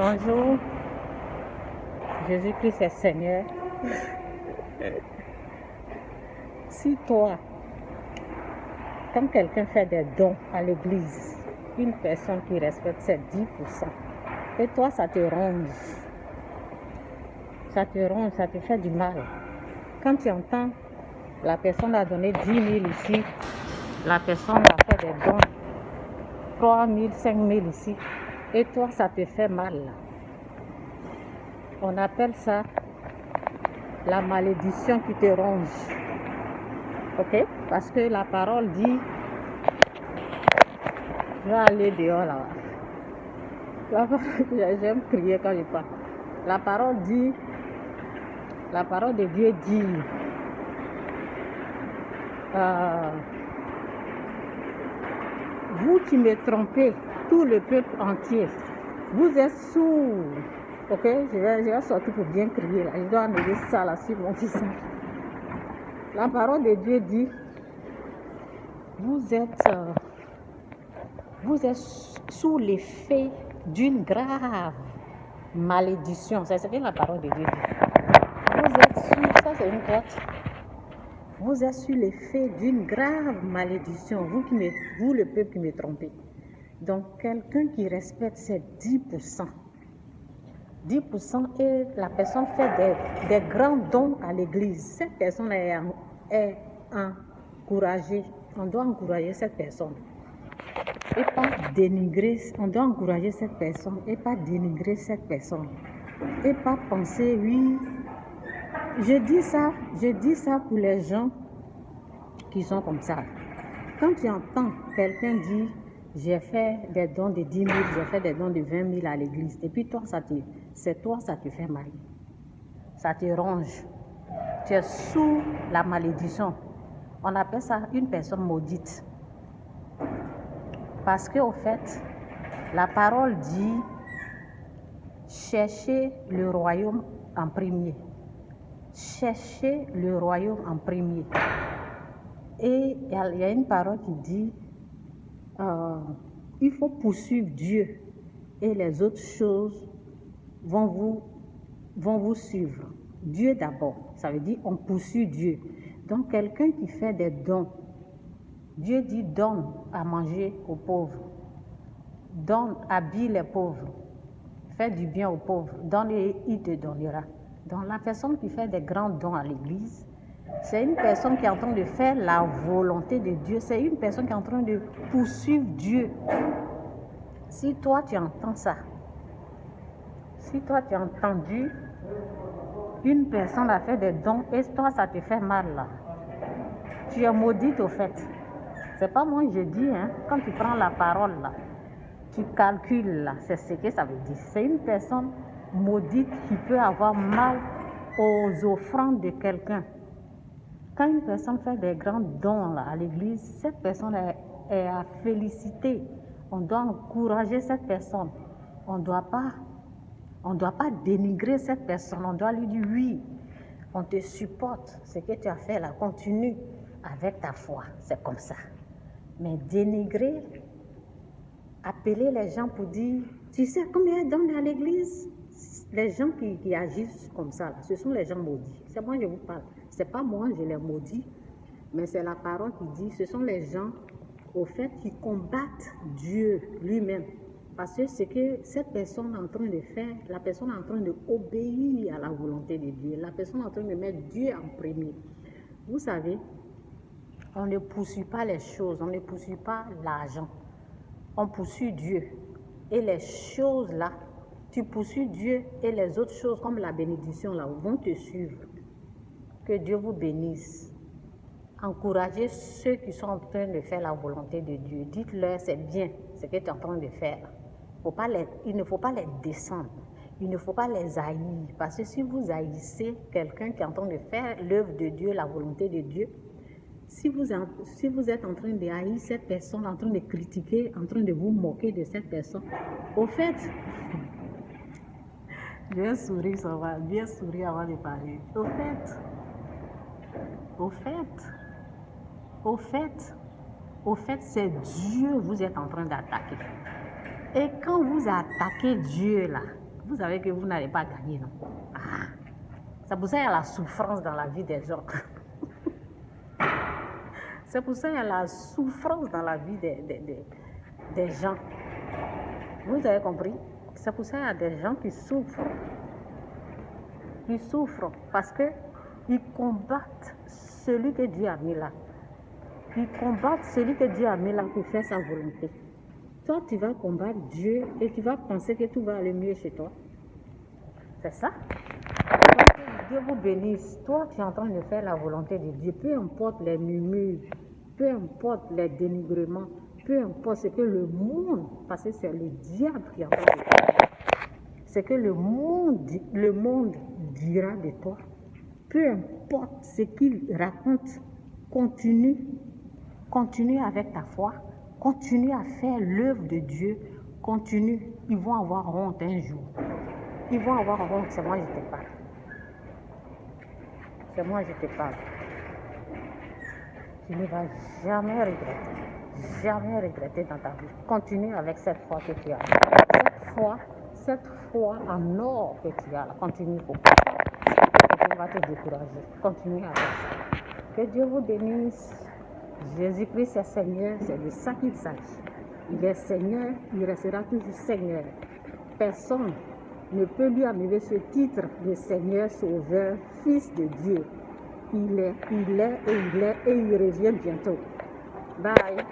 Bonjour, Jésus-Christ est Seigneur. Si toi, quand quelqu'un fait des dons à l'église, une personne qui respecte ses 10%, et toi ça te ronge, ça te fait du mal. Quand tu entends la personne a donné 10 000 ici, la personne a fait des dons, 3 000, 5 000 ici, et toi ça te fait mal. On appelle ça la malédiction qui te ronge. Ok? Parce que la parole dit, je vais aller dehors là. J'aime crier quand je parle. La parole de Dieu dit, vous qui me trompez, tout le peuple entier, vous êtes sourds. Ok? Je vais sortir pour bien crier là. Je dois enlever ça là sur mon visage. La parole de Dieu dit, vous êtes sous l'effet d'une grave malédiction. C'est ce que la parole de Dieu dit. Ça c'est une porte. Vous êtes sous l'effet d'une grave malédiction. Vous le peuple qui me trompez. Donc quelqu'un qui respecte ses 10%, et la personne fait des grands dons à l'église. Cette personne est encouragée. On doit encourager cette personne. Et pas dénigrer, on doit encourager cette personne et pas dénigrer cette personne. Et pas penser, oui, je dis ça pour les gens qui sont comme ça. Quand tu entends quelqu'un dire, j'ai fait des dons de 10 000, j'ai fait des dons de 20 000 à l'église, et puis toi, ça te fait mal. Ça te ronge. Tu es sous la malédiction. On appelle ça une personne maudite. Parce qu'au fait, la parole dit, cherchez le royaume en premier. Cherchez le royaume en premier. Et il y a une parole qui dit, il faut poursuivre Dieu et les autres choses vont vous suivre. Dieu d'abord, ça veut dire on poursuit Dieu. Donc quelqu'un qui fait des dons, Dieu dit donne à manger aux pauvres, donne, habille les pauvres, fais du bien aux pauvres, donne et il te donnera. Donc la personne qui fait des grands dons à l'église, c'est une personne qui est en train de faire la volonté de Dieu, c'est une personne qui est en train de poursuivre Dieu. Si toi tu entends ça, si toi tu as entendu une personne a fait des dons et toi ça te fait mal là, tu es maudite au fait. C'est pas moi je dis, hein. Quand tu prends la parole là, tu calcules là, c'est ce que ça veut dire. C'est une personne maudite qui peut avoir mal aux offrandes de quelqu'un. Quand une personne fait des grands dons là, à l'église, cette personne est à féliciter. On doit encourager cette personne. On ne doit pas dénigrer cette personne. On doit lui dire oui, on te supporte. Ce que tu as fait là, continue avec ta foi. C'est comme ça. Mais dénigrer, appeler les gens pour dire, tu sais combien ils donnent à l'église? Les gens qui agissent comme ça, là, ce sont les gens maudits. C'est moi je vous parle. C'est pas moi je les maudis, mais c'est la parole qui dit, ce sont les gens, au fait, qui combattent Dieu lui-même. Parce que ce que cette personne est en train de faire, la personne est en train d'obéir à la volonté de Dieu. La personne est en train de mettre Dieu en premier. Vous savez, on ne poursuit pas les choses, on ne poursuit pas l'argent. On poursuit Dieu. Et les choses là, tu poursuis Dieu et les autres choses comme la bénédiction là vont te suivre. Que Dieu vous bénisse. Encouragez ceux qui sont en train de faire la volonté de Dieu. Dites-leur c'est bien ce que tu es en train de faire. Il ne faut pas les descendre. Il ne faut pas les haïr. Parce que si vous haïssez quelqu'un qui est en train de faire l'œuvre de Dieu, la volonté de Dieu, si vous êtes en train de haïr cette personne, en train de critiquer, en train de vous moquer de cette personne, au fait, je vais sourire, ça va bien sourire avant de parler. Au fait, c'est Dieu que vous êtes en train d'attaquer. Et quand vous attaquez Dieu là, vous savez que vous n'allez pas gagner, non? Ah, c'est pour ça qu'il y a la souffrance dans la vie des gens. C'est pour ça qu'il y a la souffrance dans la vie des gens. Vous avez compris? C'est pour ça qu'il y a des gens qui souffrent. Ils souffrent parce qu'ils combattent celui que Dieu a mis là. Ils combattent celui que Dieu a mis là pour faire sa volonté. Toi, tu vas combattre Dieu et tu vas penser que tout va aller mieux chez toi. C'est ça? Donc, Dieu vous bénisse. Toi, tu es en train de faire la volonté de Dieu. Peu importe les murmures, peu importe les dénigrements, peu importe ce que le monde, parce que c'est le diable qui est en train de faire. C'est que le monde dira de toi. Peu importe ce qu'il raconte, continue avec ta foi, continue à faire l'œuvre de Dieu, continue. Ils vont avoir honte un jour. Ils vont avoir honte, c'est moi je te parle. C'est moi je te parle. Tu ne vas jamais regretter dans ta vie. Continue avec cette foi que tu as. Cette foi en or que tu as, continue pour que Dieu va te décourager. Continue avec ça. Que Dieu vous bénisse. Jésus-Christ est Seigneur, c'est de ça qu'il s'agit. Il est Seigneur, il restera toujours Seigneur. Personne ne peut lui enlever ce titre de Seigneur, Sauveur, Fils de Dieu. Il est et il revient bientôt. Bye.